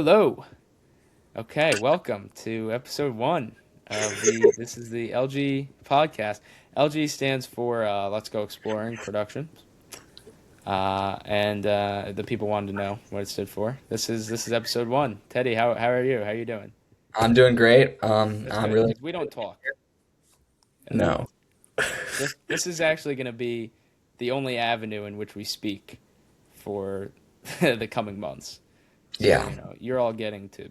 Hello. Okay, welcome to episode one of the. This is the LG podcast. LG stands for Let's Go Exploring Productions, and the people wanted to know what it stood for. This is episode one. Teddy, how are you? How are you doing? I'm doing great. That's I'm good really because we don't talk. That's good. no. This is actually going to be the only avenue in which we speak for the coming months. So Yeah, you're all getting to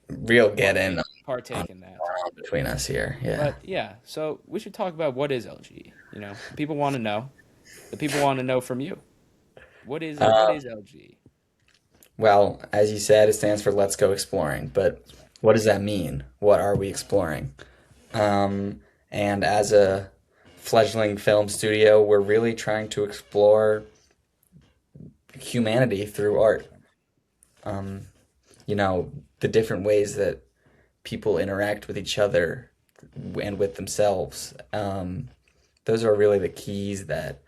real get in on partake in that. what's going on between us here. Yeah. But yeah, so we should talk about what is LGE. The people want to know. The people want to know from you. What is it? What Uh, is LGE? well, as you said, it stands for Let's Go Exploring. But That's right. what does that mean? What are we exploring? And as a fledgling film studio, we're really trying to explore humanity through art. Um, the different ways that people interact with each other and with themselves. Those are really the keys that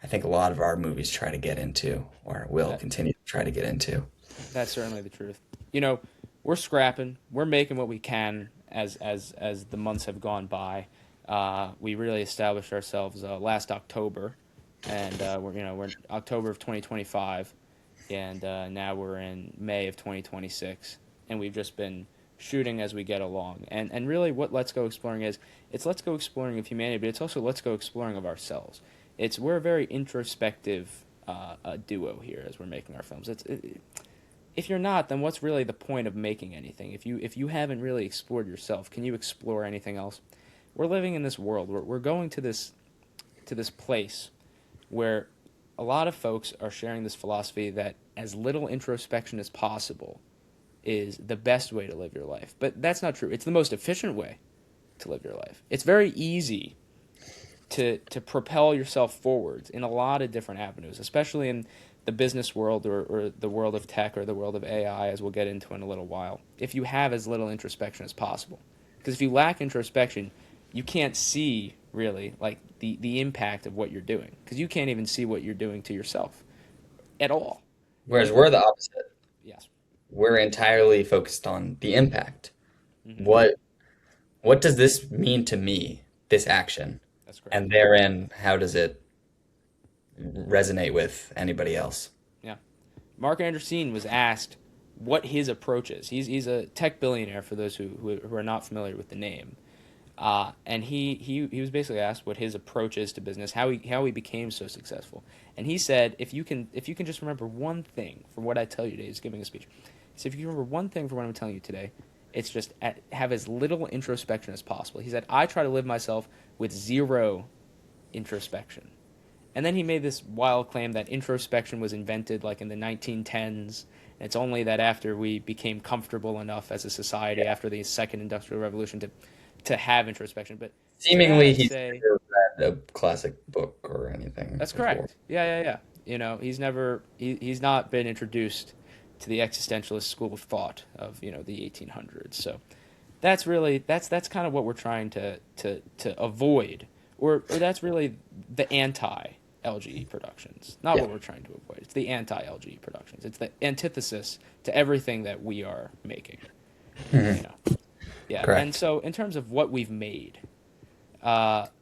I think a lot of our movies try to get into, or will That continue to try to get into. that's certainly the truth. You know, we're scrapping. We're making what we can as the months have gone by. We really established ourselves last October, and we're in October of 2025, and now we're in May of 2026, and we've just been shooting as we get along. And really, what Let's Go Exploring is, it's Let's Go Exploring of humanity, but it's also Let's Go Exploring of ourselves. We're a very introspective duo here as we're making our films. If you're not, then what's really the point of making anything? If you haven't really explored yourself, can you explore anything else? We're living in this world. We're going to this place where a lot of folks are sharing this philosophy that as little introspection as possible is the best way to live your life. But that's not true. It's the most efficient way to live your life. It's very easy to propel yourself forwards in a lot of different avenues, especially in the business world or the world of tech or the world of AI, as we'll get into in a little while, if you have as little introspection as possible. Because if you lack introspection, you can't see really like the impact of what you're doing because you can't even see what you're doing to yourself at all. Whereas You we're the opposite. Yes. We're entirely focused on the impact. Hmm. What what does this mean to me, this action? That's correct. And therein, how does it resonate with anybody else? Yeah. Mark Anderson was asked what his approach is. He's a tech billionaire for those who are not familiar with the name. And he was basically asked what his approach is to business, how he became so successful. And he said, if you can just remember one thing from what I tell you today, he's giving a speech. He said, if you can remember one thing from what I'm telling you today, it's just have as little introspection as possible. He said, I try to live myself with zero introspection. And then he made this wild claim that introspection was invented like in the 1910s. And it's only that after we became comfortable enough as a society after the second industrial revolution to have introspection. But to that Seemingly, I'd he's say never read a classic book or anything that's before. correct. Yeah, yeah, yeah. He's not been introduced to the existentialist school of thought of the 1800s. So that's kind of what we're trying to avoid, or that's really the anti LGE productions. Not Yeah. what we're trying to avoid. It's the anti LGE productions. It's the antithesis to everything that we are making. You Mhm. know. Yeah. And Correct. so in terms of what we've made,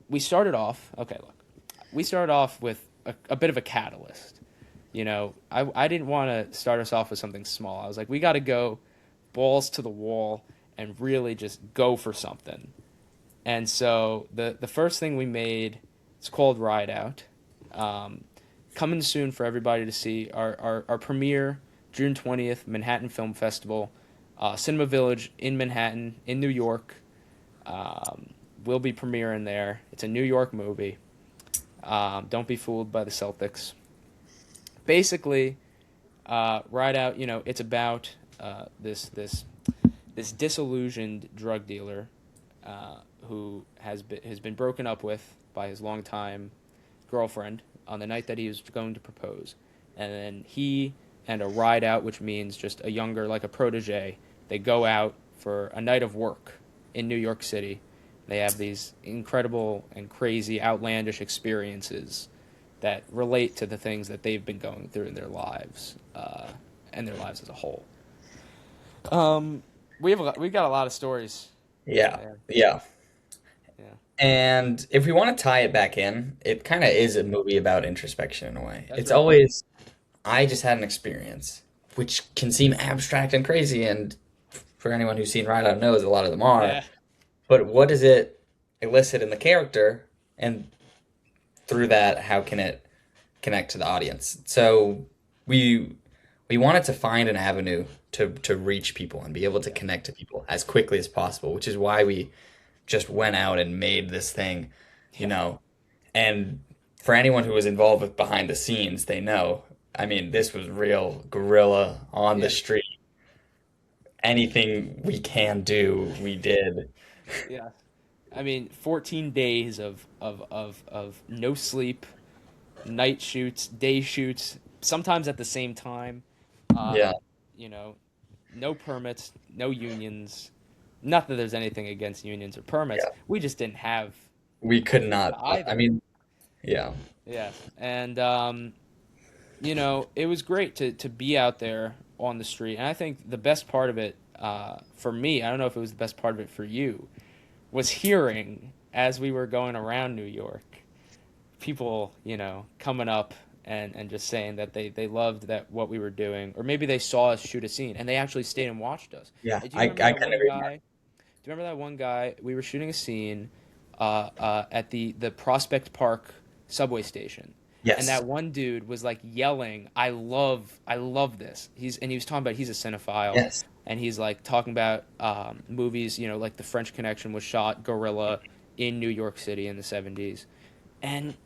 we started off. Okay, look, we started off with a bit of a catalyst. I didn't want to start us off with something small. I was like, we got to go balls to the wall and really just go for something. And so the first thing we made, it's called Ride Out. Um, Coming soon for everybody to see our premiere June 20th, Manhattan Film Festival, Cinema Village in Manhattan, in New York. We'll be premiering there. It's a New York movie. Don't be fooled by the Celtics. Basically, Ride Out. It's about this disillusioned drug dealer who has been broken up with by his longtime girlfriend on the night that he was going to propose, and then he and a ride out, which means just a younger, like a protege, they go out for a night of work in New York City. They have these incredible and crazy, outlandish experiences that relate to the things that they've been going through in their lives and their lives as a whole. Um, we've got a lot of stories. Yeah, Yeah, yeah. yeah, And if we want to tie it back in, it kind of is a movie about introspection in a way. that's It's right. always, I just had an experience, which can seem abstract and crazy, and for anyone who's seen Ride Out knows a lot of them are. Yeah, But what does it elicit in the character? And through that, how can it connect to the audience? So we we wanted to find an avenue to reach people and be able to yeah, connect to people as quickly as possible, which is why we just went out and made this thing, you yeah, know. And for anyone who was involved with behind the scenes, they know. I mean, this was real guerrilla on the yeah, street. Anything we can do, we did. yeah. I mean, 14 days of no sleep, night shoots, day shoots, sometimes at the same time. Yeah, Uh, you know, no permits, no unions. Not that there's anything against unions or permits. yeah. We just didn't have We could not. I either. mean, yeah, Yes, and it was great to be out there on the street. And I think the best part of it, for me, I don't know if it was the best part of it for you, was hearing as we were going around New York, people, coming up and just saying that they loved that what we were doing, or maybe they saw us shoot a scene and they actually stayed and watched us. yeah. Do you remember I that couldn't one agree more. guy? Do you remember that one guy? We were shooting a scene at the Prospect Park subway station, and Yes, that one dude was like yelling, I love this." He was talking about he's a cinephile, yes, and he's like talking about movies, like The French Connection was shot guerrilla in New York City in the 70s, and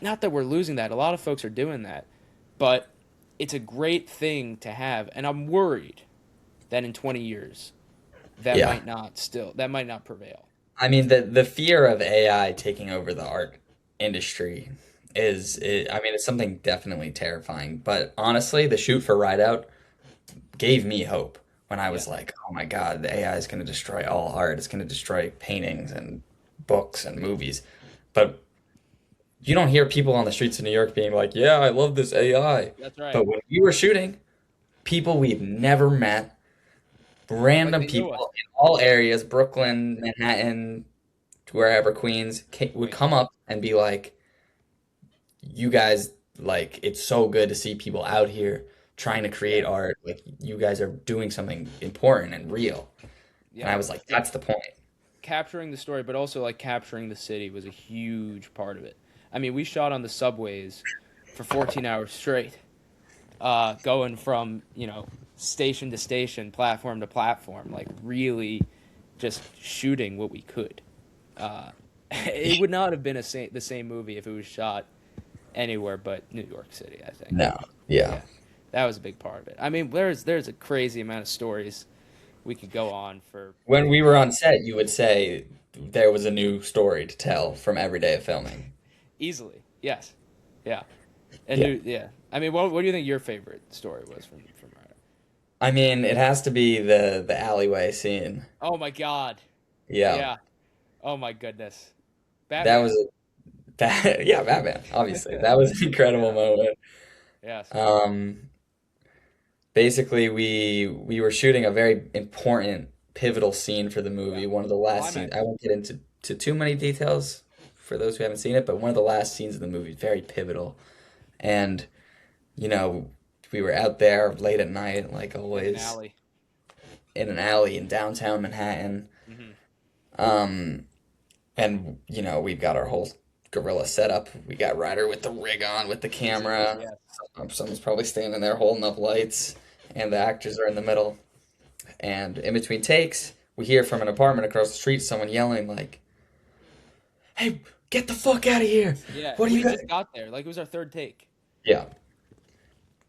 not that we're losing that. A lot of folks are doing that, but it's a great thing to have, and I'm worried that in 20 years yeah. that might not prevail. I mean, the fear of AI taking over the art industry I mean, it's something definitely terrifying. But honestly, the shoot for Ride Out gave me hope when I Yeah. was like, oh my God, the AI is going to destroy all art. It's going to destroy paintings and books and movies. But you don't hear people on the streets of New York being like, yeah, I love this AI. That's right. But when we were shooting, people we've never met, Like random they knew us. people in all areas, Brooklyn, Manhattan, wherever, Queens, would Right. come up and be like, you guys, like, it's so good to see people out here trying to Yeah. create art. Like, you guys are doing something important and real. And I Yeah. was like, Like that's the point. capturing the story, but also like capturing the city was a huge part of it. I mean, we shot on the subways for 14 hours straight, going from, station to station, platform to platform, like really just shooting what we could. Uh, it would not have been the same movie if it was shot anywhere but New York City, I think. No. Yeah. Yeah, that was a big part of it. I mean, there's a crazy amount of stories we could go on for When we were days. on set, you would say there was a new story to tell from every day of filming. Easily. Yes. Yeah. Yeah. Yeah. I mean, what do you think your favorite story was from Ryder? I mean, it has to be the alleyway scene. Oh my God. Yeah. Yeah. Oh my goodness. That Batman. was that yeah, Batman, obviously. That was an incredible Yeah. moment. Yes. Um, basically we were shooting a very important pivotal scene for the Yeah. movie, one of the last scenes. Climax. I won't get into too many details for those who haven't seen it, but one of the last scenes of the movie, very pivotal. And, you know, we were out there late at night, like In an always, alley. in an alley in downtown Manhattan. Hmm. Um, and, we've got our whole gorilla setup. We got Ryder with the rig on, with the Easily. camera. Yes. Someone's probably standing there holding up lights, and the actors are in the middle. And in between takes, we hear from an apartment across the street someone yelling like, "Hey, get the fuck out of here! Yeah. What are you We guys?" just got there. Like it was our third take. Yeah,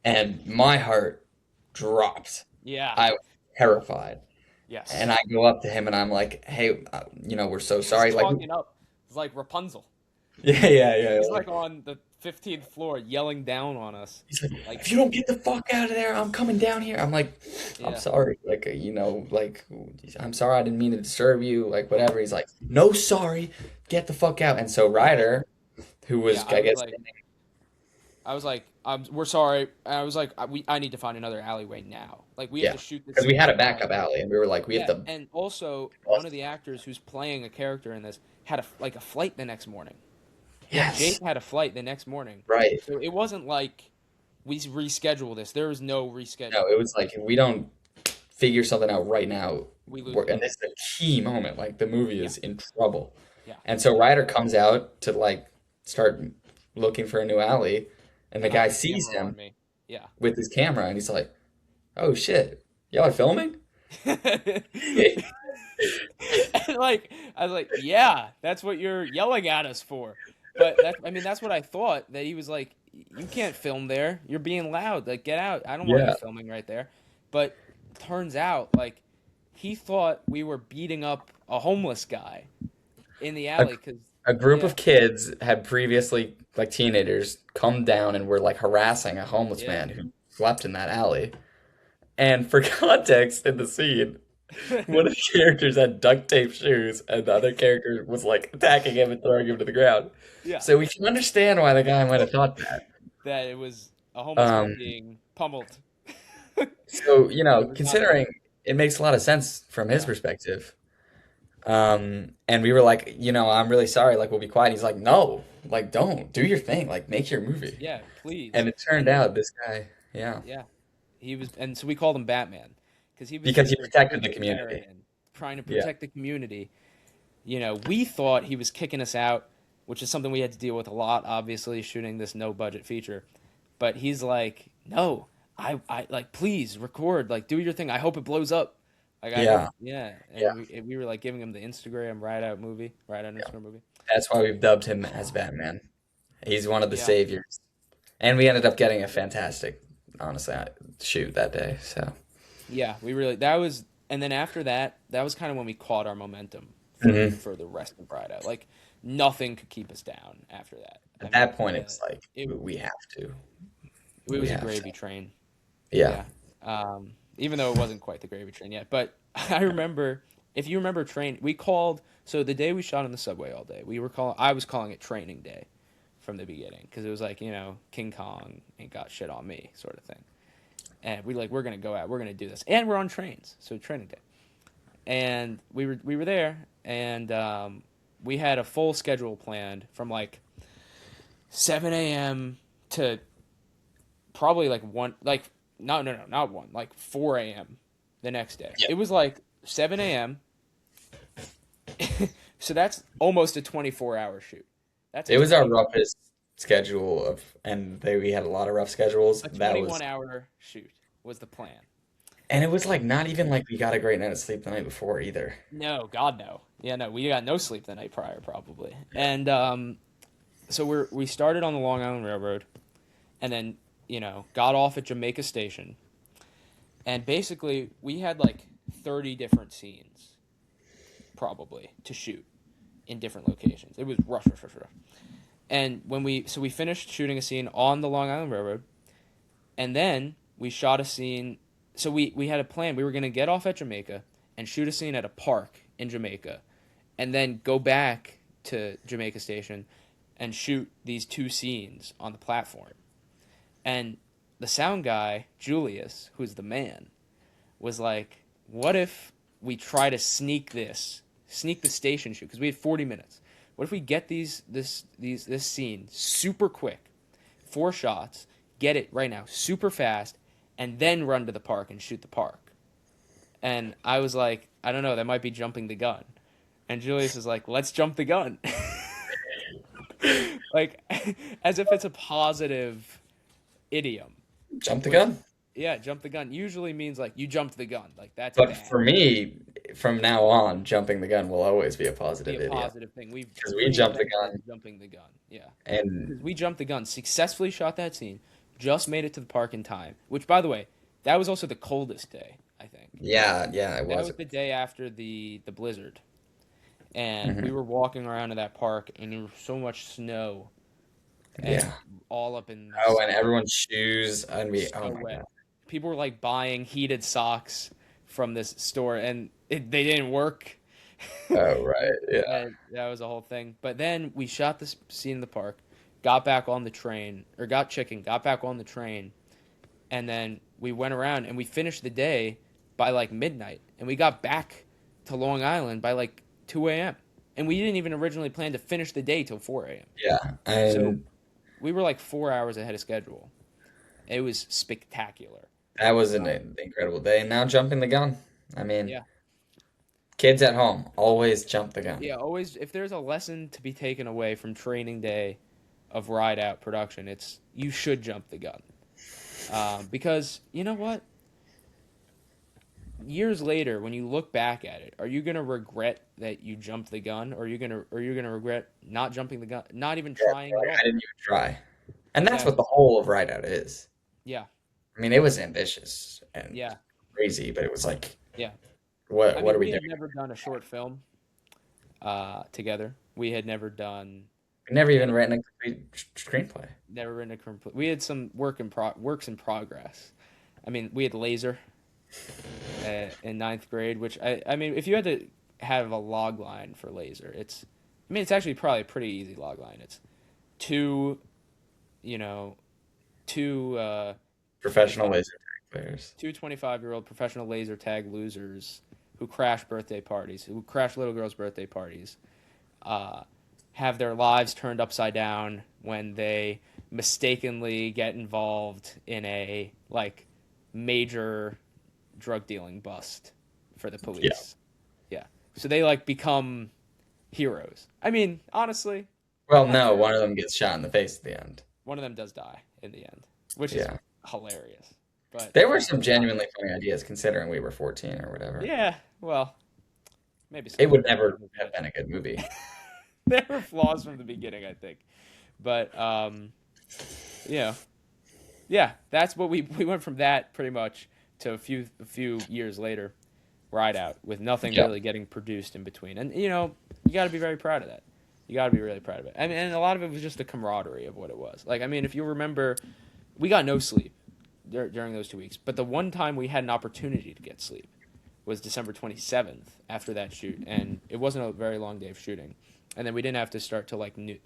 and my heart dropped. Yeah. I was terrified, and Yes. I go up to him and I'm like, "Hey, we're so He's sorry." Like, talking up. It's like Rapunzel. yeah, yeah, yeah. He's like Like, on the 15th floor yelling down on us. he's like, Like, "If you don't get the fuck out of there, I'm coming down here." I'm like, "I'm yeah. sorry." Like, like, "I'm sorry, I didn't mean to disturb you." Like, whatever. He's like, "No, sorry, get the fuck out." And so Ryder, who was, Yeah. I guess, I was like, we're sorry. And I was like, I need to find another alleyway now. Like we have Yeah, to shoot this because we scene had a right now. backup alley, and we were like, we have Yeah, to. and also one of the actors who's playing a character in this had a flight the next morning. Yeah, Jake Yes, had a flight the next morning, right. so it wasn't like we reschedule this. There was no No, rescheduling. it was like if we don't figure something out right now, We lose the and movie. this is a key moment. Like the movie Yeah, is in trouble. yeah, And so Ryder comes out to like start looking for a new alley, and the and I have guy the sees camera on him me. Yeah. with his camera, and he's like, "Oh shit, y'all are filming?" And like I was like, yeah, that's what you're yelling at us for. But I mean, that's what I thought. That he was like, you can't film there. You're being loud. Like, get out. I don't want you Yeah, filming right there. But turns out, like, he thought we were beating up a homeless guy in the a, alley. Cause a group yeah, of kids had previously, like teenagers, come down and were like harassing a homeless yeah. man who slept in that alley. And for context in the scene, one of the characters had duct tape shoes, and the other character was like attacking him and throwing him to the ground. Yeah, So we can understand why the guy might have thought that. that it was a homeless man Um, being pummeled. so, It was not considering it makes a lot of sense from his yeah, perspective. And we were like, I'm really sorry, like we'll be quiet. He's like, no, like don't do your thing, like make your movie. yeah, please. And it turned And then out this guy, yeah, yeah, he was, and so we called him Batman because he was because this he protected the community. libertarian trying to Yeah, protect the community. We thought he was kicking us out, which is something we had to deal with a lot, obviously, shooting this no budget feature. But he's like, no, I like, please record, like, do your thing. I hope it blows up. Like, I hope, yeah, yeah. yeah, And we were like giving him the Instagram ride out yeah. Instagram movie. That's why we've dubbed him as Batman. He's one of the Yeah, saviors. And we ended up getting a fantastic, honestly, shoot that day. So, yeah, we really, that was, and then after that, that was kind of when we caught our momentum mhm. for the rest of Ride Out. Like, nothing could keep us down after that. I At mean, that point, it's like it, we have to, it we was a have to. gravy train. Yeah, Yeah. Even though it wasn't quite the gravy train yet. But I remember, if you remember train, we called, so the day we shot on the subway all day, I was calling it training day from the beginning. Because it was like, King Kong ain't got shit on me sort of thing. And we're going to go out, we're going to do this. And we're on trains, so training day. And we were there, and we had a full schedule planned from like 7 a.m. to probably like one, like no, not one, like 4 a.m. the next day. yeah. It was like 7 a.m. So that's almost a 24-hour shoot. That's a It was our 20 roughest schedule we had a lot of rough schedules. a That was, 21-hour shoot was the plan. and it was like not even like we got a great night of sleep the night before either. No, God no. Yeah, no, we got no sleep the night prior probably. And so we started on the Long Island Railroad, and then got off at Jamaica Station, and basically we had like 30 different scenes probably to shoot in different locations. It was rush. And we finished shooting a scene on the Long Island Railroad, and then we shot a scene. So we had a plan. We were gonna get off at Jamaica and shoot a scene at a park in Jamaica, and then go back to Jamaica Station and shoot these two scenes on the platform. And the sound guy, Julius, who's the man, was like, what if we try to sneak the station shoot? Because we had 40 minutes. What if we get this scene super quick, 4 shots, get it right now, super fast, and then run to the park and shoot the park? And I was like, I don't know, that might be jumping the gun. And Julius is like, let's jump the gun. Like, as if it's a positive idiom, Jump the which, gun. yeah, jump the gun usually means like you jumped the gun. Like, that's But bad. for me, from now on, jumping the gun will always be a Be positive a idiom positive thing. We've because we jumped the reinvented gun jumping the gun. Yeah. and Because we jumped the gun, successfully shot that scene, just made it to the park in time. Which, by the way, that was also the coldest day, I think. yeah, yeah, it That was. was the day after the blizzard. And we Hmm. were walking around in that park, and there was so much snow and Yeah. all up in the Oh, and side, everyone's shoes and oh so my wet. God. People were like buying heated socks from this store, and they didn't work. Oh, right. Yeah. And that was a whole thing. But then we shot this scene in the park. got back on the train, or got chicken, got back on the train, and then we went around and we finished the day by like midnight, and we got back to Long Island by like 2 a.m. And we didn't even originally plan to finish the day till 4 a.m. Yeah, So and we were like 4 hours ahead of schedule. It was spectacular. that was an Uh, incredible day. And now jumping the gun. I mean, yeah, kids at home always jump the gun. yeah. Always, if there's a lesson to be taken away from training day of ride out production, it's you should jump the gun. Because you know what? Years later, when you look back at it, are you gonna regret that you jumped the gun, or are you gonna regret not jumping the gun, not even Yeah, trying at like, I all? didn't even try. And that's what Exactly. the whole of Ride Out is. Yeah. I mean, it was ambitious and Yeah. crazy, but it was like, Yeah. I what mean, are we we doing? had never done a short film together. We had never done We never even any, written a complete screenplay. never written a complete. We had some works in progress. I mean, we had laser in ninth grade, which I mean, if you had to have a log line for laser, I mean, it's actually probably a pretty easy log line. It's two, you know, two Professional 25 laser tag players. two 25-year-old professional laser tag losers who crash birthday parties, who crash little girls' birthday parties, uh, have their lives turned upside down when they mistakenly get involved in a like major drug dealing bust for the Yeah. police. Yeah. So they like become heroes. I mean, honestly, Well, not no, heroes. one of them gets shot in the face at the end. One of them does die in the end, which is Yeah. hilarious. But There were some genuinely funny ideas considering we were 14 or whatever. yeah, well, maybe some It of them would were never flaws, have been a good movie. there were flaws from the beginning, I think. But yeah, yeah, that's what we went from that pretty much to a few years later, Ride Out, with nothing Yeah. really getting produced in between. And you got to be very proud of that. You got to be really proud of it. I mean, and a lot of it was just the camaraderie of what it was. Like, I mean, if you remember, we got no sleep during those 2 weeks. But the one time we had an opportunity to get sleep was December 27th after that shoot, and it wasn't a very long day of shooting. And then we didn't have to start till like new.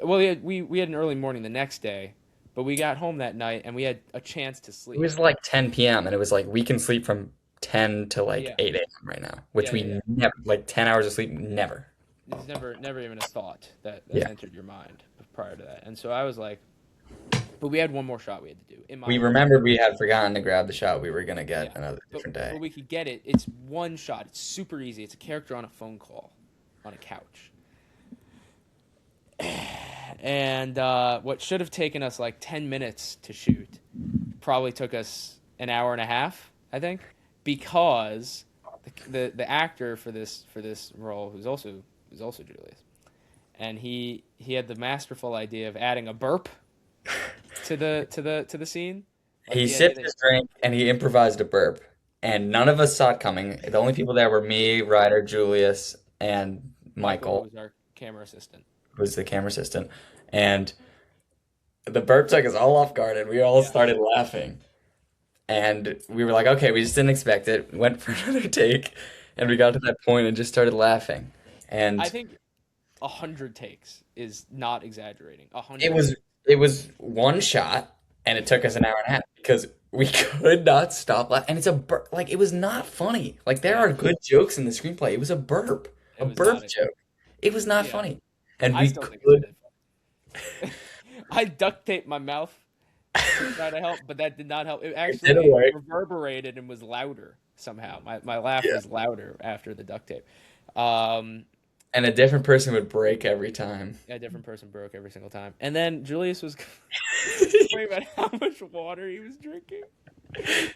Well, we had an early morning the next day, but we got home that night and we had a chance to It sleep. was like 10 p.m. and it was like we can sleep from 10 to like Yeah, 8 a.m. right now, which yeah, yeah, yeah. we never, like 10 hours of sleep, never. It's never even a thought that Yeah. entered your mind prior to that. And so I was like, but we had one more shot we had to do, in my We opinion. remembered we had forgotten to grab the shot we were going to Yeah, get another but different day. we could get it. It's one shot. It's super easy. It's a character on a phone call, on a couch. And what should have taken us like 10 minutes to shoot probably took us an hour and a half, I think, because the actor for this role who's also Julius, and he had the masterful idea of adding a burp to the scene, like He the idea sipped that his drink and he improvised a burp, and none of us saw it coming. The only people there were me, Ryder, Julius, and Michael, who Michael, was our camera assistant. who was the camera assistant. And the burp took us all off guard, and we all Yeah, started laughing. And we were like, okay, we just didn't expect it. Went for another take, and we got to that point and just started laughing. I And think 100 takes is not exaggerating. A it hundred was takes. it was one shot, and it took us an hour and a half because we could not stop laughing. And it's a burp, like it was not funny. Like there Yeah, are good jokes in the screenplay. It was it a was not. burp joke. It was not Yeah, funny, and I we still think it's could. really funny. I duct taped my mouth to try to help, but that did not help. It It didn't actually work. reverberated and was louder somehow. My laugh Yeah. was louder after the duct tape. Um, And a different person would break every time. a different person broke every single time. And then Julius was complaining about how much water he was drinking,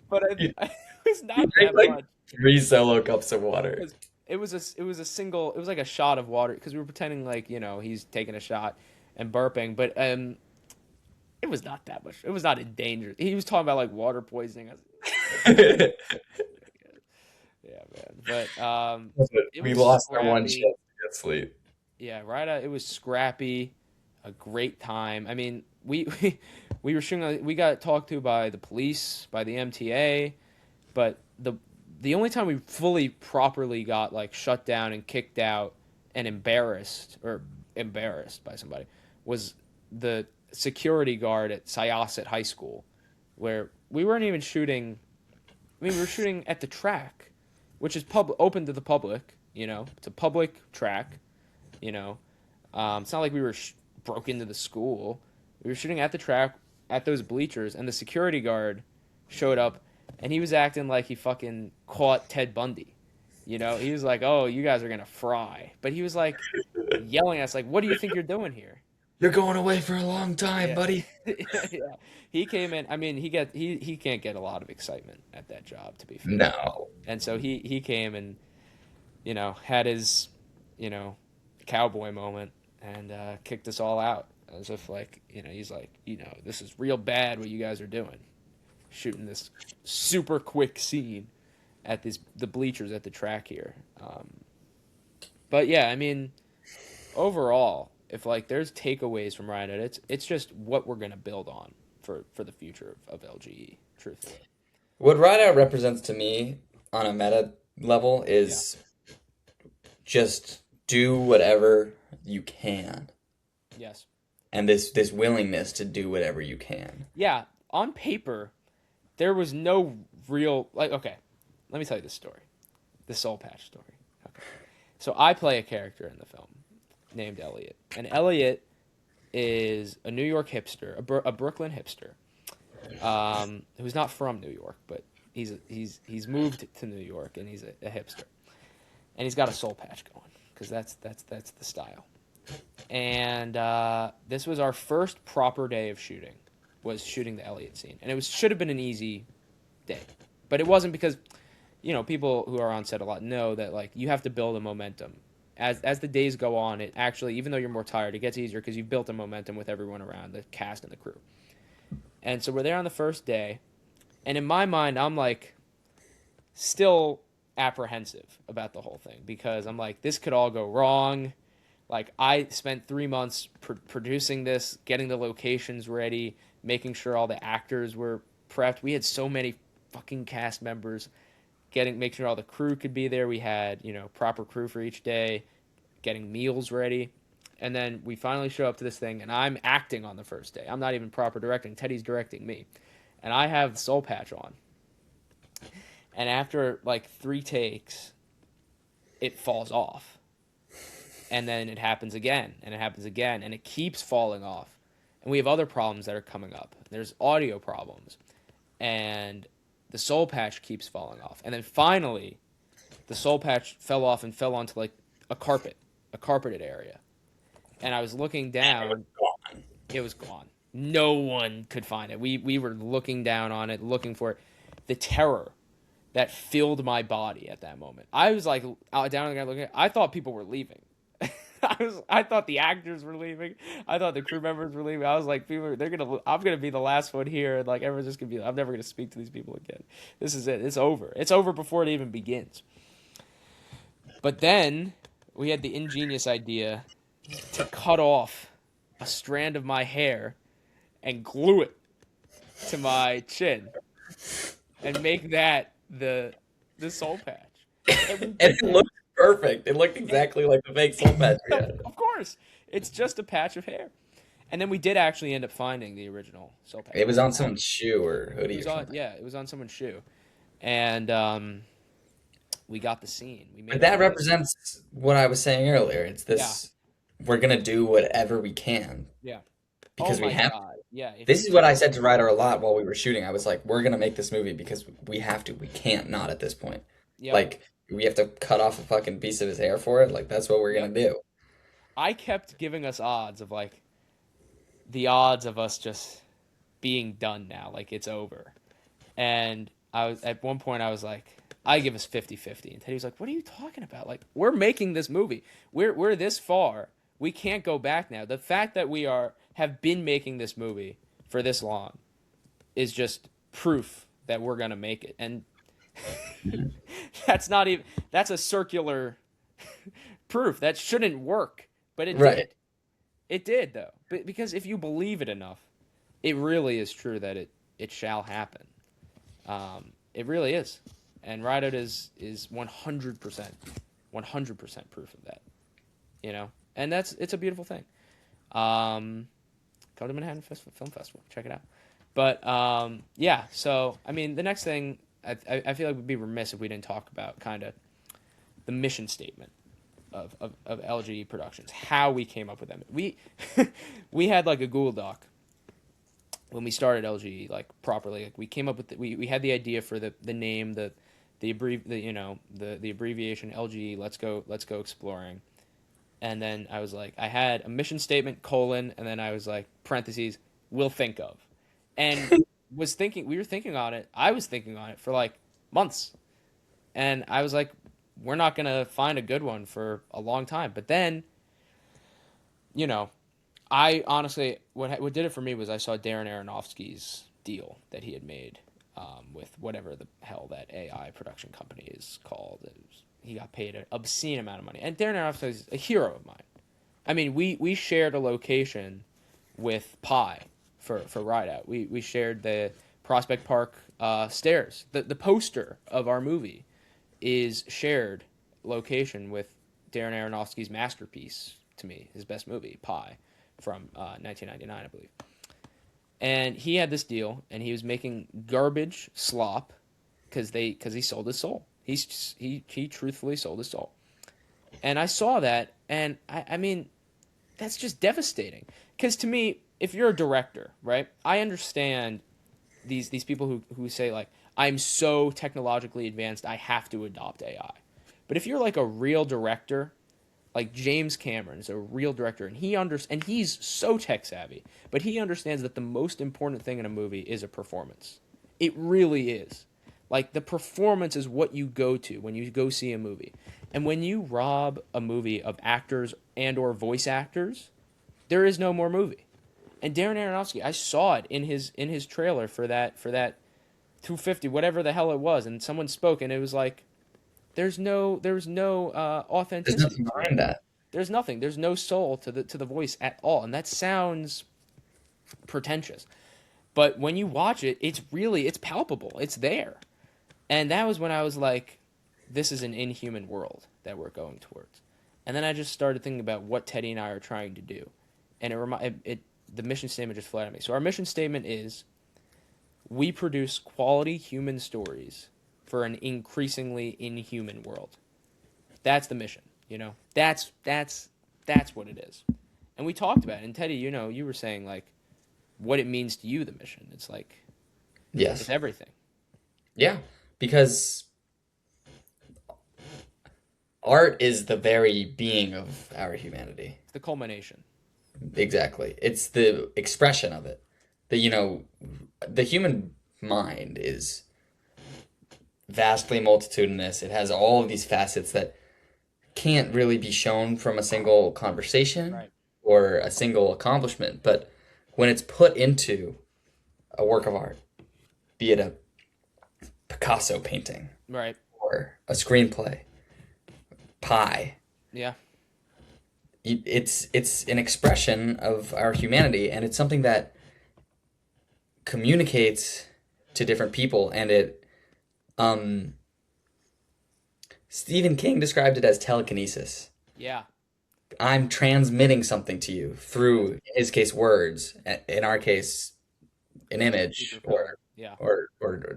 but He it was he not drank that like much. 3 solo cups of water. Because it was a single, it was like a shot of water, because we were pretending like he's taking a shot and burping, but it was not that much. It was not in danger. He was talking about like water poisoning. Yeah, man. But it We was lost our one chance scrappy. to get sleep. Yeah, right. It was scrappy, a great time. I mean, we were shooting. We got talked to by the police, by the MTA, but the only time we fully properly got like shut down and kicked out and embarrassed by somebody was the security guard at Syosset High School, where we weren't even shooting. I mean, we were shooting at the track, which is open to the public. It's a public track. You know, it's not like we were broke into the school. We were shooting at the track at those bleachers, and the security guard showed up, and he was acting like he fucking caught Ted Bundy. He was like, "Oh, you guys are gonna fry," but he was like yelling at us, like, "What do you think you're doing here?" You're going away for a long time, Yeah, buddy. yeah. He came in. I mean, he can't get a lot of excitement at that job, to be fair. No. And so he came and had his you know cowboy moment and kicked us all out as if like he's like this is real bad what you guys are doing, shooting this super quick scene at the bleachers at the track here. But yeah, I mean, overall, if like there's takeaways from Ryan, it's just what we're gonna build on for the future of LGE. Truthfully, What Rideout represents to me on a meta level yeah, is just do whatever you can. yes, And this willingness to do whatever you can. yeah. On paper, there was no real like. Okay, let me tell you this story, the Soul Patch story. Okay, so I play a character in the film named Elliot, and Elliot is a New York hipster, a Brooklyn hipster, who's not from New York, but he's moved to New York and he's a hipster, and he's got a soul patch going because that's the style. And this was our first proper day of shooting, was shooting the Elliot scene, and should have been an easy day, but it wasn't because people who are on set a lot know that like you have to build a momentum. As the days go on, it actually, even though you're more tired, it gets easier because you've built a momentum with everyone around, the cast and the crew. And so we're there on the first day, and in my mind, I'm like still apprehensive about the whole thing because I'm like, this could all go wrong. Like I spent 3 months producing this, getting the locations ready, making sure all the actors were prepped. We had so many fucking cast members, making sure all the crew could be there. We had proper crew for each day, getting meals ready, and then we finally show up to this thing, and I'm acting on the first day. I'm not even proper directing. Teddy's directing me, and I have the soul patch on. And after like 3 takes, it falls off, and then it happens again, and it happens again, and it keeps falling off. And we have other problems that are coming up. There's audio problems, and the soul patch keeps falling off. And then finally, the soul patch fell off and fell onto like a carpeted area. And I was looking down, it was gone. No one could find it. We were looking down on it, looking for it. The terror that filled my body at that moment. I was like out down on the ground looking. I thought people were leaving. I thought the actors were leaving. I thought the crew members were leaving. I was like, I'm gonna be the last one here, and like everyone's just gonna be. I'm never gonna speak to these people again. This is it. It's over. It's over before it even begins. But then we had the ingenious idea to cut off a strand of my hair and glue it to my chin and make that the soul patch. And we And did it that. looked perfect. It looked exactly like the fake soul patch we had. Of course, it's just a patch of hair. And then we did actually end up finding the original soul patch. It was on someone's shoe or It hoodie was or on, something. yeah, it was on someone's shoe, and we got the scene. We But made it that to the represents what I was saying earlier. It's yeah, this, we're gonna do whatever we can yeah. Oh because we my have. god, yeah. If This you is what take I said to Ryder a lot while we were shooting. I was like, we're gonna make this movie because we have to. We can't not at this point. yep, Like, we have to cut off a fucking piece of his hair for it. Like, that's what we're yep. gonna do. I kept giving us odds of like the odds of us just being done now, like it's over. And I was at one point I was like, I give us 50-50. And Teddy was like, what are you talking about? Like, we're making this movie. We're this far. We can't go back now. The fact that we have been making this movie for this long is just proof that we're gonna make it. And that's a circular proof. That shouldn't work. But it Right. did. It did though. Because if you believe it enough, it really is true that it shall happen. It really is, and Rideout is 100% proof of that. And it's a beautiful thing. Um, Come to Manhattan Film Festival. Check it out. But yeah, so I mean, the next thing I feel like we'd be remiss if we didn't talk about kind of the mission statement of LGE Productions, how we came up with them. We had like a Google Doc when we started LGE, like properly. Like we came up with we had the idea for the name, the abbreviation LGE. Let's go exploring. And then I was like, I had a mission statement colon, and then I was like parentheses, we'll think of, and we were thinking on it. I was thinking on it for like months, and I was like, we're not gonna find a good one for a long time. But then, you know, I honestly, what did it for me was I saw Darren Aronofsky's deal that he had made with whatever the hell that AI production company is called. He got paid an obscene amount of money, and Darren Aronofsky is a hero of mine. I mean, we shared a location with Pi for Ride Out. We shared the Prospect Park stairs. The poster of our movie is shared location with Darren Aronofsky's masterpiece, to me, his best movie, Pi, from 1999, I believe. And he had this deal, and he was making garbage slop because he sold his soul. He truthfully sold his soul. And I saw that, and I mean, that's just devastating. Because to me, if you're a director, right, I understand these people who say, like, I'm so technologically advanced, I have to adopt AI. But if you're like a real director, like James Cameron is a real director, and he's so tech savvy, but he understands that the most important thing in a movie is a performance. It really is. Like, the performance is what you go to when you go see a movie. And when you rob a movie of actors and or voice actors, there is no more movie. And Darren Aronofsky, I saw it in his trailer for that 250, whatever the hell it was, and someone spoke, and it was like, there's no There's authenticity nothing to it. behind that. There's nothing. There's no soul to the voice at all, and that sounds pretentious. But when you watch it, it's palpable. It's there. And that was when I was like, this is an inhuman world that we're going towards. And then I just started thinking about what Teddy and I are trying to do. And the mission statement just flat at me. So our mission statement is, we produce quality human stories for an increasingly inhuman world. That's the mission, you know? That's what it is. And we talked about it. And Teddy, you were saying, like, what it means to you, the mission. It's like, it's Yes. everything. Yeah. Because art is the very being of our humanity. It's the culmination. Exactly. It's the expression of it. The human mind is vastly multitudinous. It has all of these facets that can't really be shown from a single conversation Right. or a single accomplishment. But when it's put into a work of art, be it a Picasso painting Right. or a screenplay, pie, Yeah. it's an expression of our humanity, and it's something that communicates to different people, and um Stephen King described it as telekinesis. Yeah. I'm transmitting something to you through, in his case, words, in our case, an image, Speakerphone. Yeah. or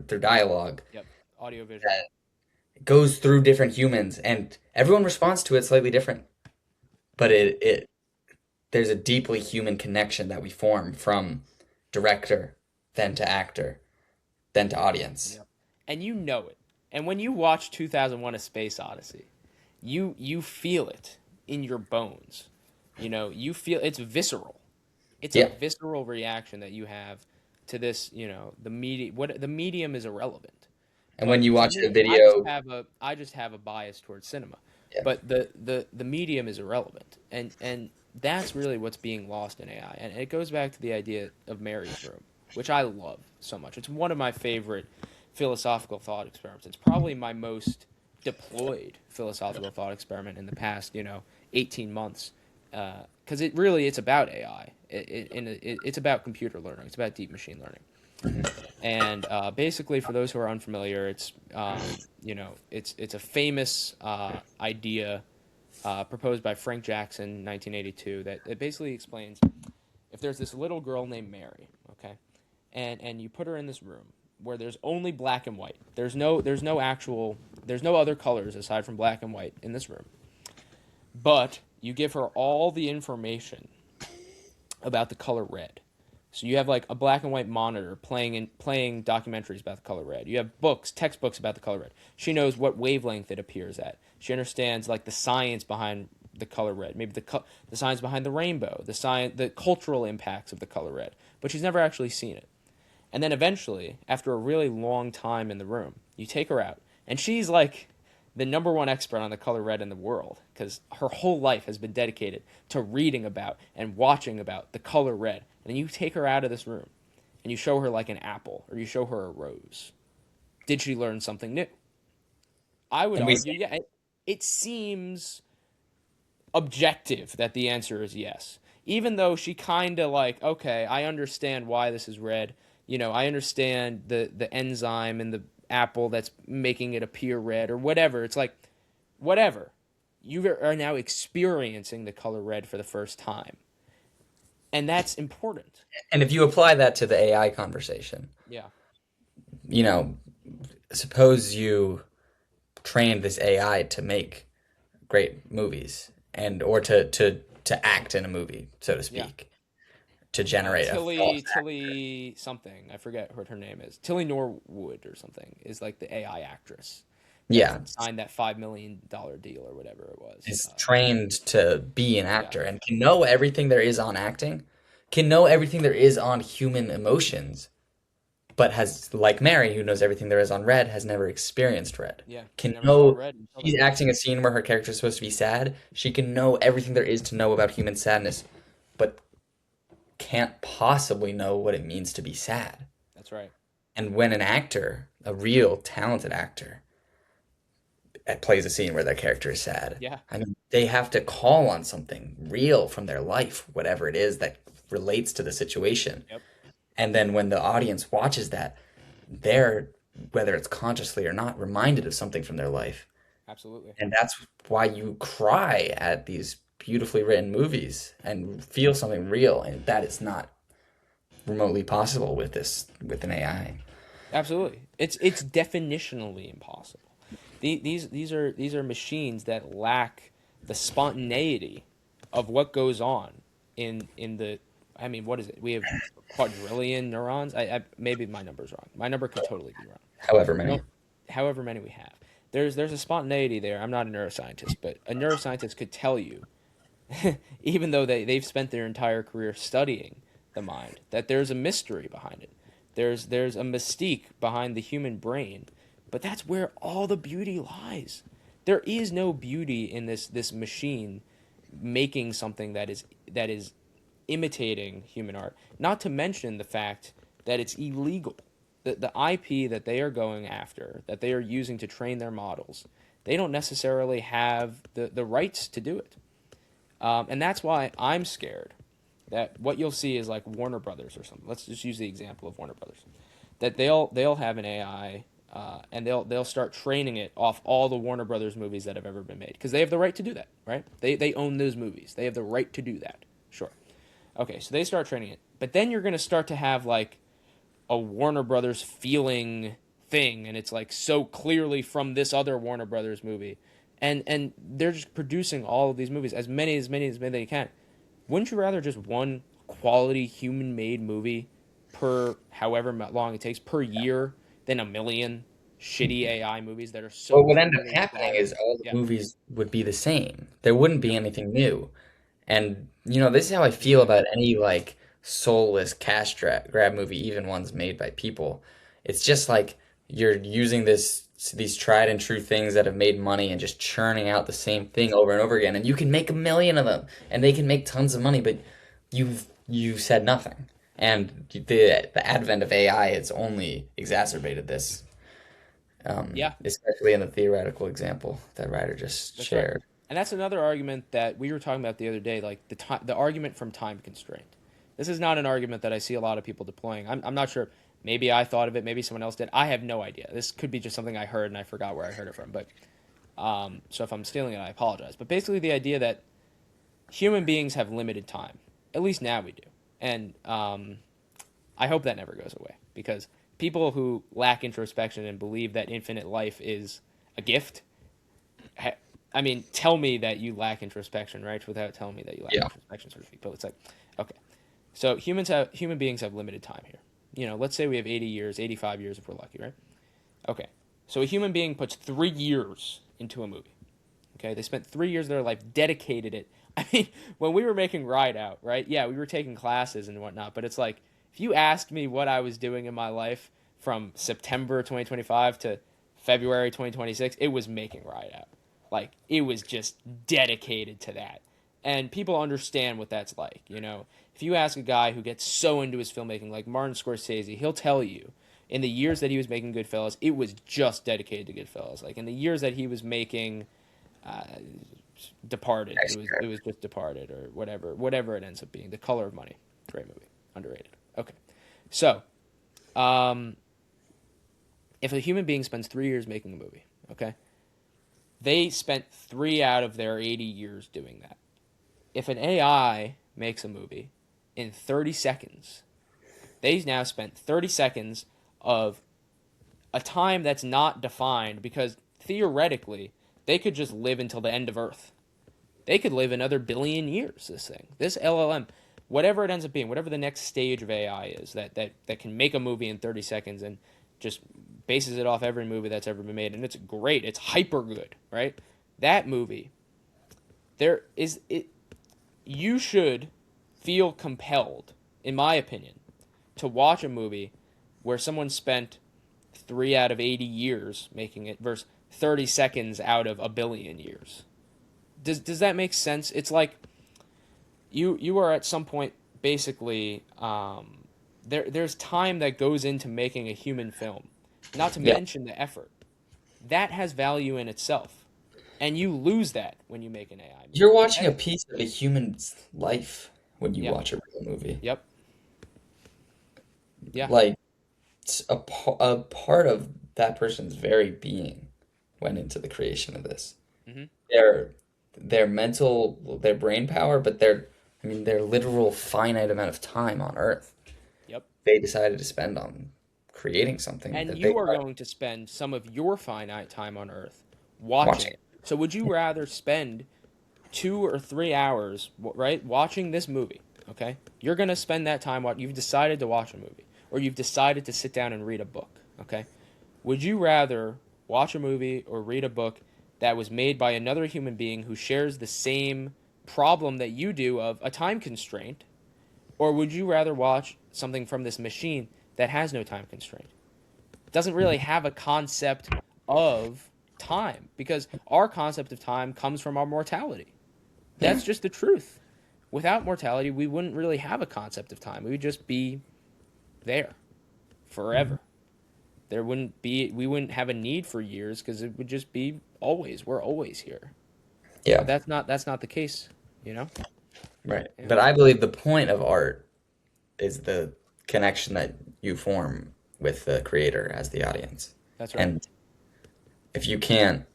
through dialogue Yep. Audio visual. that goes through different humans, and everyone responds to it slightly different. But it there's a deeply human connection that we form from director, then to actor, then to audience. Yep. And you know it. And when you watch 2001: A Space Odyssey, you feel it in your bones. You feel it's visceral. It's a Yeah. visceral reaction that you have to this. The medium is irrelevant. And when But you to watch a me, video, I just have a bias towards cinema. yeah, But the medium is irrelevant, and that's really what's being lost in AI. And it goes back to the idea of Mary's room, which I love so much. It's one of my favorite philosophical thought experiments. It's probably my most deployed philosophical thought experiment in the past 18 months, because it's about AI. It's about computer learning. It's about deep machine learning. And basically, for those who are unfamiliar, it's a famous idea proposed by Frank Jackson in 1982 that it basically explains, there's this little girl named Mary, okay, and you put her in this room where there's only black and white. There's no other colors aside from black and white in this room. But you give her all the information about the color red. So you have like a black and white monitor playing documentaries about the color red. You have textbooks about the color red. She knows what wavelength it appears at. She understands like the science behind the color red, maybe the science behind the rainbow, the cultural impacts of the color red. But she's never actually seen it. And then eventually, after a really long time in the room, you take her out, and she's like the number one expert on the color red in the world because her whole life has been dedicated to reading about and watching about the color red. And then you take her out of this room and you show her like an apple or you show her a rose. Did she learn something new? I would And we argue, yeah, it seems objective that the answer is yes. Even though she kind of like, okay, I understand why this is red. I understand the enzyme in the apple that's making it appear red or whatever. It's like, whatever. You are now experiencing the color red for the first time. And that's important. and if you apply that to the AI conversation, Yeah. you know, suppose you trained this AI to make great movies and or to act in a movie, so to Yeah. speak, to generate a false Tilly something. I forget what her name is. Tilly Norwood or something is like the AI actress that yeah, signed that $5 million deal or whatever it was. is trained to be an Yeah. actor and can know everything there is on acting, can know everything there is on human emotions, but has, like Mary, who knows everything there is on Red, has never experienced Red. Yeah. She Can never saw know red until she's then. acting a scene where her character is supposed to be sad. She can know everything there is to know about human sadness, but can't possibly know what it means to be sad. That's right. And when an actor, a real talented actor, plays a scene where their character is sad, Yeah. I mean, they have to call on something real from their life, whatever it is that relates to the situation. Yep. And then when the audience watches that, they're, whether it's consciously or not, reminded of something from their life. Absolutely. And that's why you cry at these beautifully written movies and feel something real. And that is not remotely possible with an AI. Absolutely. It's definitionally impossible. These are machines that lack the spontaneity of what goes on in the. I mean, what is it? We have quadrillion neurons. I maybe my number's wrong. My number could totally be wrong. However We many. don't, however many we have. There's a spontaneity there. I'm not a neuroscientist, but a neuroscientist could tell you, even though they've spent their entire career studying the mind, that there's a mystery behind it. There's a mystique behind the human brain, but that's where all the beauty lies. There is no beauty in this machine making something that is imitating human art. Not to mention the fact that it's illegal. The IP that they are going after, that they are using to train their models, they don't necessarily have the rights to do it. And that's why I'm scared that what you'll see is like Warner Brothers or something. Let's just use the example of Warner Brothers. That they'll have an AI and they'll start training it off all the Warner Brothers movies that have ever been made because they have the right to do that, right? They own those movies. They have the right to do that. Sure. Okay, so they start training it, but then you're going to start to have like a Warner Brothers feeling thing, and it's like so clearly from this other Warner Brothers movie, and they're just producing all of these movies, as many as they can. Wouldn't you rather just one quality human made movie per however long it takes per year than a million shitty AI movies that are so What would end up clearly happening plotted? is all the Yeah, movies would be the same. There wouldn't be anything new. And this is how I feel exactly. about any like soulless grab movie, even ones made by people. It's just like you're using these tried and true things that have made money and just churning out the same thing over and over again. And you can make a million of them, and they can make tons of money, but you've said nothing. And the advent of AI has only exacerbated this, Yeah, especially in the theoretical example that Ryder just that's right. shared. And that's another argument that we were talking about the other day, like the argument from time constraint. This is not an argument that I see a lot of people deploying. I'm not sure. Maybe I thought of it. Maybe someone else did. I have no idea. This could be just something I heard and I forgot where I heard it from. But so if I'm stealing it, I apologize. But basically, the idea that human beings have limited time. At least now we do. And I hope that never goes away, because people who lack introspection and believe that infinite life is a gift, I mean, tell me that you lack introspection, right? Without telling me that you lack Yeah. introspection, so to speak. But it's like, okay, so human beings have limited time here. Let's say we have 80 years, 85 years if we're lucky, right? Okay, so a human being puts 3 years into a movie. Okay, they spent 3 years of their life, dedicated it. I mean, when we were making Ride Out, right? Yeah, we were taking classes and whatnot, but it's like, if you asked me what I was doing in my life from September 2025 to February 2026, it was making Ride Out. Like, it was just dedicated to that. And people understand what that's like, If you ask a guy who gets so into his filmmaking, like Martin Scorsese, he'll tell you in the years that he was making Goodfellas, it was just dedicated to Goodfellas. Like, in the years that he was making uh, Departed, it was just Departed, or whatever it ends up being. The Color of Money, great movie, underrated. Okay, so if a human being spends 3 years making a movie, okay, they spent 3 out of their 80 years doing that. If an AI makes a movie in 30 seconds, they now spent 30 seconds of a time that's not defined, because theoretically they could just live until the end of Earth. They could live another billion years, this LLM, whatever it ends up being, whatever the next stage of AI is, that can make a movie in 30 seconds and just bases it off every movie that's ever been made. And it's great. It's hyper good, right? That movie, there is it. You should feel compelled, in my opinion, to watch a movie where someone spent 3 out of 80 years making it versus 30 seconds out of a billion years. Does that make sense? It's like you are at some point basically, there's time that goes into making a human film, not to Yeah. mention the effort. That has value in itself, and you lose that when you make an AI You're movie. watching a piece of a human's life when you Yeah. watch a real movie. Yep. Yeah. Like, a part of that person's very being went into the creation of this. Hmm. Their their mental, their brain power, but their literal finite amount of time on Earth. Yep. They decided to spend on creating something And that they you are thought going to spend some of your finite time on Earth watching. watching it. So would you rather spend 2 or 3 hours, right, watching this movie? Okay, you're gonna spend that time. You've decided to watch a movie, or you've decided to sit down and read a book. Okay, would you rather watch a movie or read a book that was made by another human being who shares the same problem that you do of a time constraint, or would you rather watch something from this machine that has no time constraint? Doesn't really have a concept of time, because our concept of time comes from our mortality. Yeah. That's just the truth. Without mortality, we wouldn't really have a concept of time. We would just be there forever. We wouldn't have a need for years, because it would just be always. We're always here. But Yeah. that's not the case, you know? Right. Yeah. But I believe the point of art is the connection that you form with the creator as the audience. That's right. And if you can't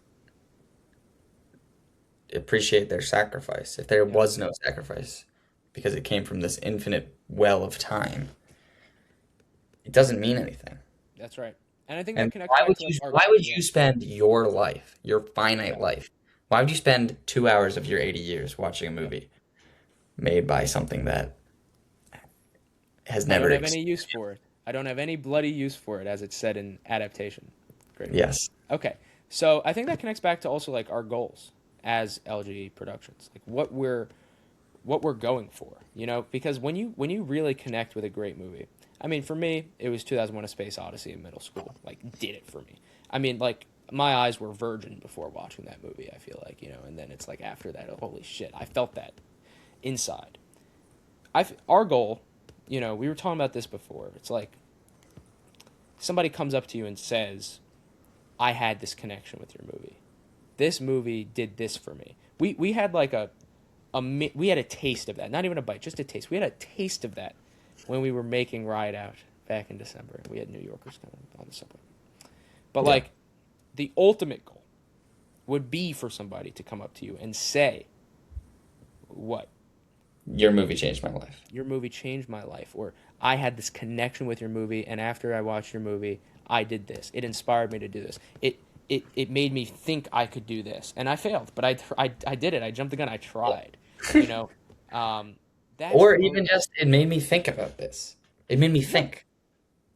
appreciate their sacrifice, if there Yep. was no sacrifice because it came from this infinite well of time, it doesn't mean anything. That's right. And I think that And connects back to like our why would yeah. you spend your life, your finite Yeah. life? Why would you spend 2 hours of your 80 years watching a Yep. movie made by something that has I don't never have any existed? use for it. I don't have any bloody use for it, as it's said in Adaptation. Great movie. Yes. Okay. So I think that connects back to also like our goals as LGE Productions. Like what we're going for, because when you really connect with a great movie. I mean, for me, it was 2001: A Space Odyssey in middle school. Like, did it for me. I mean, like, my eyes were virgin before watching that movie, I feel like, and then it's like after that, oh, holy shit, I felt that inside. Our goal, we were talking about this before. It's like somebody comes up to you and says, I had this connection with your movie. This movie did this for me. We had like we had a taste of that. Not even a bite, just a taste. We had a taste of that when we were making Ride Out back in December. We had New Yorkers coming on the subway. But Yeah. like, the ultimate goal would be for somebody to come up to you and say, what? Your movie changed my life. Your movie changed my life, or I had this connection with your movie, and after I watched your movie, I did this. It inspired me to do this. It made me think I could do this, and I failed, but I did it. I jumped the gun. I tried. You know, um, that's Or the most. even just it made me think about this. It made me Yeah, think.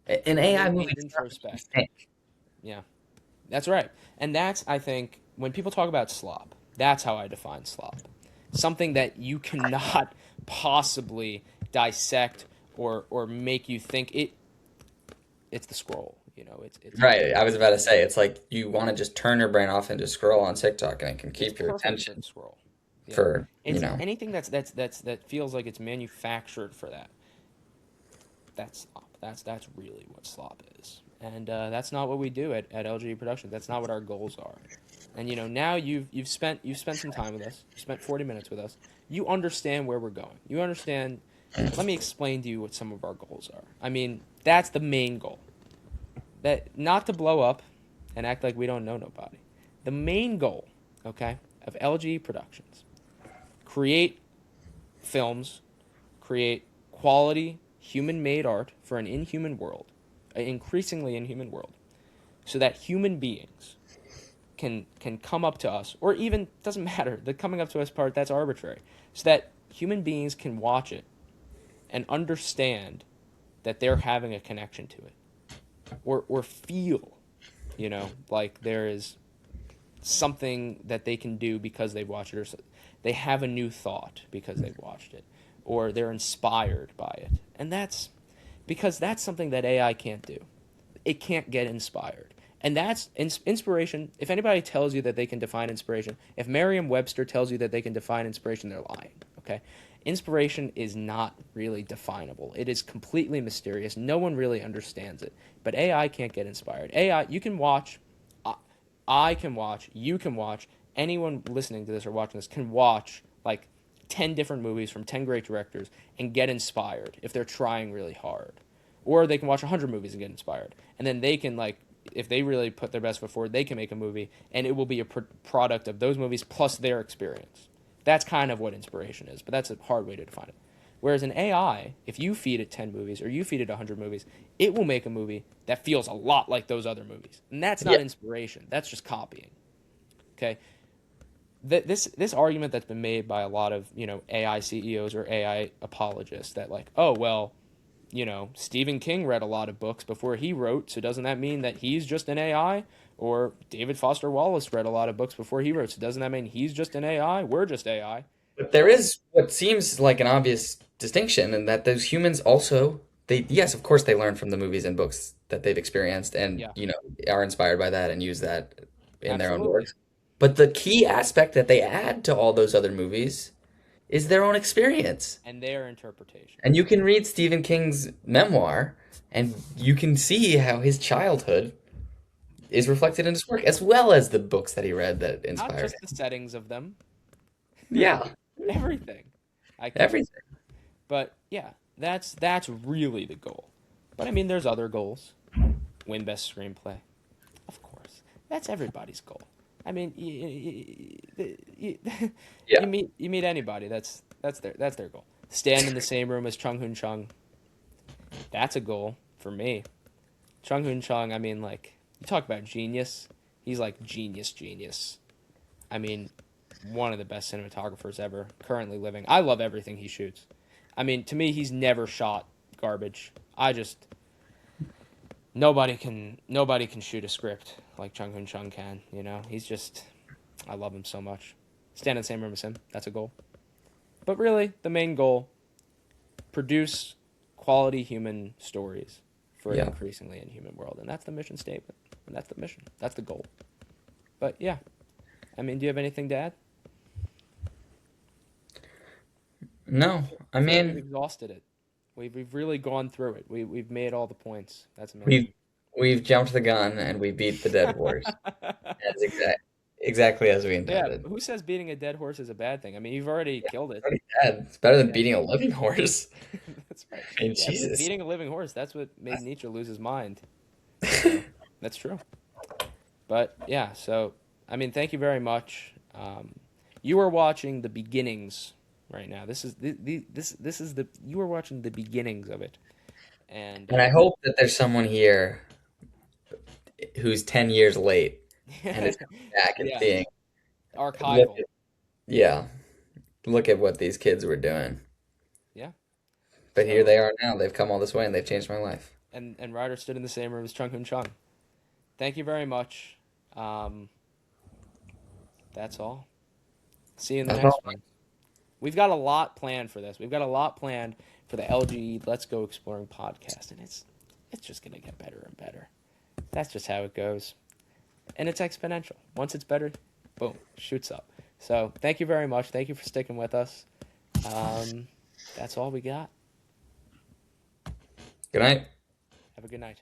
An it AI made movie me does not make you introspect. think. Yeah, that's right. And that's, I think, when people talk about slop, that's how I define slop. Something that you cannot possibly dissect or make you think. It's the scroll. It's Right. I was about to say it's like you want to just turn your brain off and just scroll on TikTok and it can it's keep your perfect for attention the scroll. Yeah, for, it's anything that feels like it's manufactured for that. That's slop. That's really what slop is, and that's not what we do at LGE Productions. That's not what our goals are. And now you've spent some time with us. You spent 40 minutes with us. You understand where we're going. You understand. Let me explain to you what some of our goals are. I mean, that's the main goal. That not to blow up and act like we don't know nobody. The main goal, okay, of LGE Productions, create films, create quality human-made art for an inhuman world, an increasingly inhuman world, so that human beings can come up to us, or even doesn't matter, the coming up to us part, that's arbitrary, so that human beings can watch it and understand that they're having a connection to it, or feel, like there is something that they can do because they've watched it, or they have a new thought because they've watched it, or they're inspired by it. And that's because that's something that AI can't do. It can't get inspired. And that's inspiration. If anybody tells you that they can define inspiration, if Merriam-Webster tells you that they can define inspiration, they're lying. Okay? Inspiration is not really definable. It is completely mysterious. No one really understands it. But AI can't get inspired. AI, you can watch, I can watch, you can watch, anyone listening to this or watching this can watch like 10 different movies from 10 great directors and get inspired if they're trying really hard. Or they can watch 100 movies and get inspired. And then they can, like, if they really put their best foot forward, they can make a movie and it will be a product of those movies plus their experience. That's kind of what inspiration is, but that's a hard way to define it. Whereas an AI, if you feed it 10 movies or you feed it 100 movies, it will make a movie that feels a lot like those other movies. And that's Yeah. not inspiration. That's just copying. Okay? This argument that's been made by a lot of, AI CEOs or AI apologists that, like, oh, well, Stephen King read a lot of books before he wrote, so doesn't that mean that he's just an AI? Or David Foster Wallace read a lot of books before he wrote, so doesn't that mean he's just an AI? We're just AI. But there Well, is what seems like an obvious distinction in that those humans also they yes, of course they learn from the movies and books that they've experienced and yeah, are inspired by that and use that in their own absolutely. works. But the key aspect that they add to all those other movies is their own experience. And their interpretation. And you can read Stephen King's memoir and you can see how his childhood is reflected in his work as well as the books that he read that Not inspired just the him. settings of them, Yeah, everything. I can say. everything. But yeah, that's really the goal. But I mean, there's other goals. Win best screenplay, of course. That's everybody's goal. I mean, Yeah. you meet anybody. That's their goal. Stand in the same room as Chung Hoon Chung. That's a goal for me. Chung Hoon Chung. I mean, like, you talk about genius. He's like genius. I mean, one of the best cinematographers ever currently living. I love everything he shoots. I mean, to me, he's never shot garbage. I just nobody can shoot a script like Chung Hoon Chung can. He's just, I love him so much. Stand in the same room as him. That's a goal. But really, the main goal: produce quality human stories for an Yeah. increasingly inhuman world, and that's the mission statement. And that's the mission. That's the goal. But yeah, I mean, do you have anything to add? No, I I feel like we've mean, exhausted it. We've really gone through it. We've made all the points. That's amazing. we've we've jumped the gun and we beat the dead horse. That's exactly as we Yeah, intended. who says beating a dead horse is a bad thing? I mean, you've already Yeah, killed it's it. already dead. It's better than Yeah, beating a living horse. that's right. I mean, Yeah, Jesus. beating a living horse, that's what made Nietzsche lose his mind. So, that's true. But yeah, so I mean, thank you very much. You are watching the beginnings right now. This is this is the you are watching the beginnings of it, and And I hope that there's someone here who's 10 years late and is coming back and yeah, seeing, look archival. at, yeah, look at what these kids were doing. Yeah. But here So they are now. They've come all this way and they've changed my life. and Ryder stood in the same room as Chung Kun Chung. Thank you very much. Um, that's all. See you in the That's next all. one. We've got a lot planned for this. We've got a lot planned for the LGE Let's Go Exploring podcast, and it's just gonna get better and better. That's just how it goes, and it's exponential. Once it's better, boom, shoots up. So thank you very much. Thank you for sticking with us. Um, that's all we got. Good night. Have a good night.